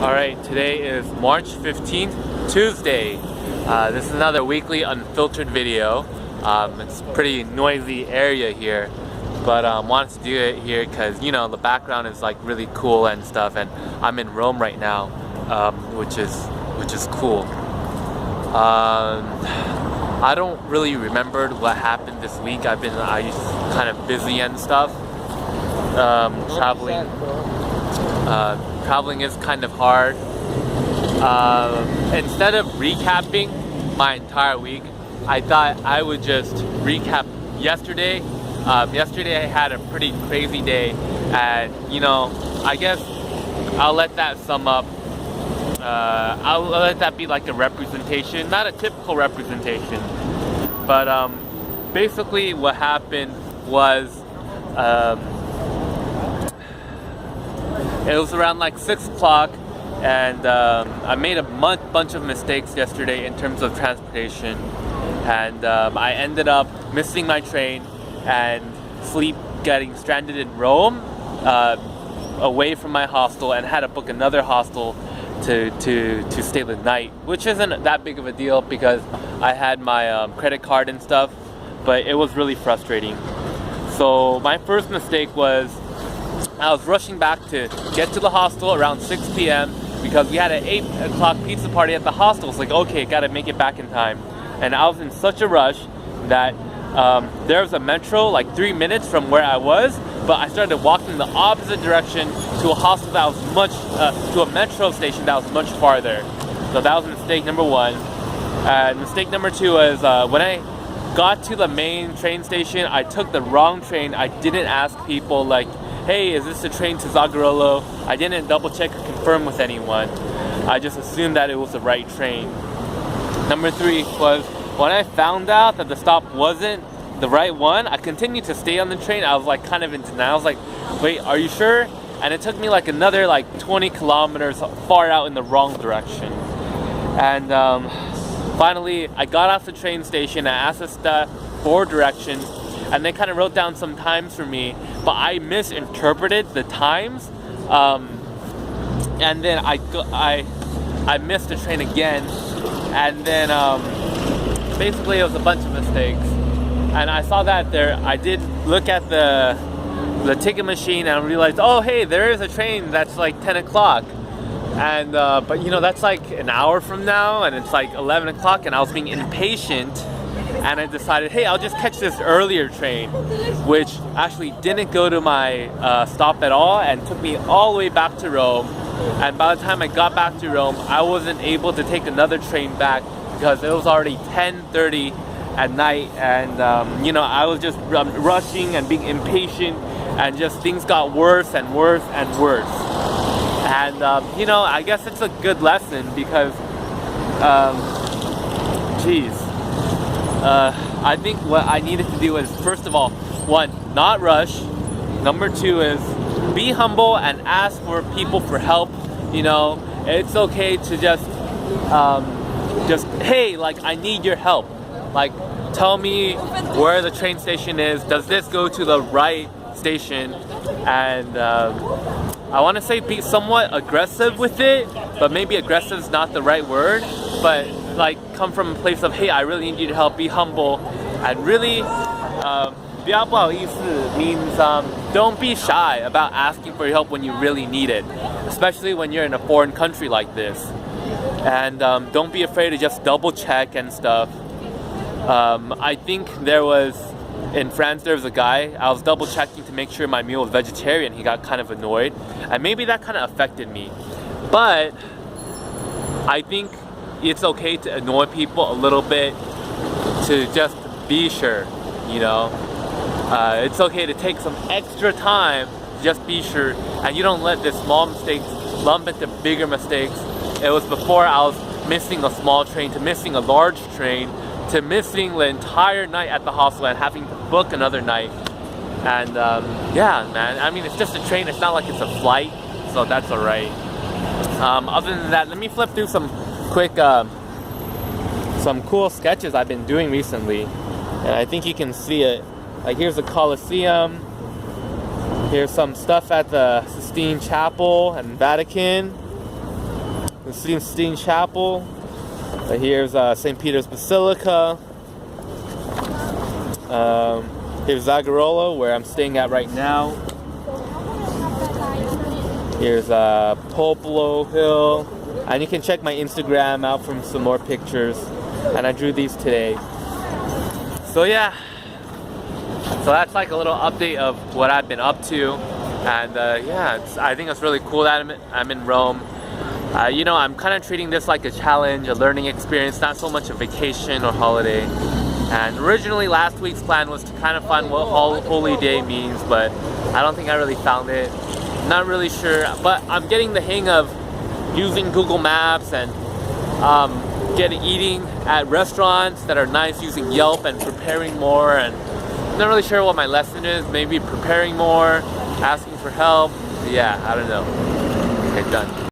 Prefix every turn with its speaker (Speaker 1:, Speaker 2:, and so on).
Speaker 1: Alright, today is March 15th, Tuesday. This is another weekly unfiltered video. It's a pretty noisy area here, but wanted to do it here because, you know, the background is like really cool and stuff, and I'm in Rome right now, which is cool. I don't really remember what happened this week. I was kind of busy and stuff. Traveling is kind of hard. Instead of recapping my entire week, I thought I would just recap yesterday. Yesterday I had a pretty crazy day, and you know, I guess I'll let that sum up. I'll let that be like a representation, not a typical representation, but basically what happened was it was around like 6 o'clock, and I made a bunch of mistakes yesterday in terms of transportation, and I ended up missing my train and getting stranded in Rome, away from my hostel, and had to book another hostel to stay the night, which isn't that big of a deal because I had my credit card and stuff, but it was really frustrating. So my first mistake was I was rushing back to get to the hostel around 6 p.m. because we had an 8 o'clock pizza party at the hostel. It's like, okay, gotta make it back in time. And I was in such a rush that there was a metro like 3 minutes from where I was, but I started walking the opposite direction to a hostel that was to a metro station that was much farther. So that was mistake number one. Mistake number two was when I got to the main train station, I took the wrong train. I didn't ask people like, hey, is this the train to Zagarolo? I didn't double check or confirm with anyone. I just assumed that it was the right train. Number three was when I found out that the stop wasn't the right one, I continued to stay on the train. I was like kind of in denial. I was like, wait, are you sure? And it took me like another like 20 kilometers far out in the wrong direction. And finally, I got off the train station. I asked the staff for directions, and they kind of wrote down some times for me, but I misinterpreted the times, and then I missed the train again, and then basically it was a bunch of mistakes. And I saw that there. I did look at the ticket machine and realized, oh hey, there is a train that's like 10 o'clock, and but you know, that's like an hour from now, and it's like 11 o'clock, and I was being impatient. And I decided, hey, I'll just catch this earlier train, which actually didn't go to my stop at all and took me all the way back to Rome. And by the time I got back to Rome, I wasn't able to take another train back because it was already 10:30 at night. And, you know, I was just rushing and being impatient, and just things got worse and worse and worse. And, you know, I guess it's a good lesson because, I think what I needed to do is, first of all, one, not rush. Number two is be humble and ask for people for help. You know, it's okay to just hey, like, I need your help. Like, tell me where the train station is. Does this go to the right station? And I want to say be somewhat aggressive with it, but maybe aggressive is not the right word. But like, come from a place of, hey, I really need your help. Be humble, and really, 比较不好意思 means don't be shy about asking for your help when you really need it, especially when you're in a foreign country like this. And don't be afraid to just double check and stuff. I think in France there was a guy, I was double checking to make sure my meal was vegetarian. He got kind of annoyed, and maybe that kind of affected me. But I think it's okay to annoy people a little bit, to just be sure, you know. It's okay to take some extra time to just be sure, and you don't let the small mistakes lump into bigger mistakes. It was before I was missing a small train, to missing a large train, to missing the entire night at the hostel and having to book another night. And yeah, man, I mean, it's just a train. It's not like it's a flight, so that's alright. Other than that, let me flip through some quick some cool sketches I've been doing recently, and I think you can see it. Like, here's the Colosseum, here's some stuff at the Sistine Chapel and Vatican, the Sistine Chapel. Here's St. Peter's Basilica. Here's Zagarola, where I'm staying at right now. Here's Popolo Hill. And you can check my Instagram out for some more pictures. And I drew these today. So yeah. So that's like a little update of what I've been up to. And yeah, I think it's really cool that I'm in Rome. You know, I'm kind of treating this like a challenge, a learning experience, not so much a vacation or holiday. And originally last week's plan was to kind of find what Holy Day means, but I don't think I really found it. Not really sure, but I'm getting the hang of using Google Maps and eating at restaurants that are nice, using Yelp and preparing more. And I'm not really sure what my lesson is. Maybe preparing more, asking for help. Yeah, I don't know. Okay, done.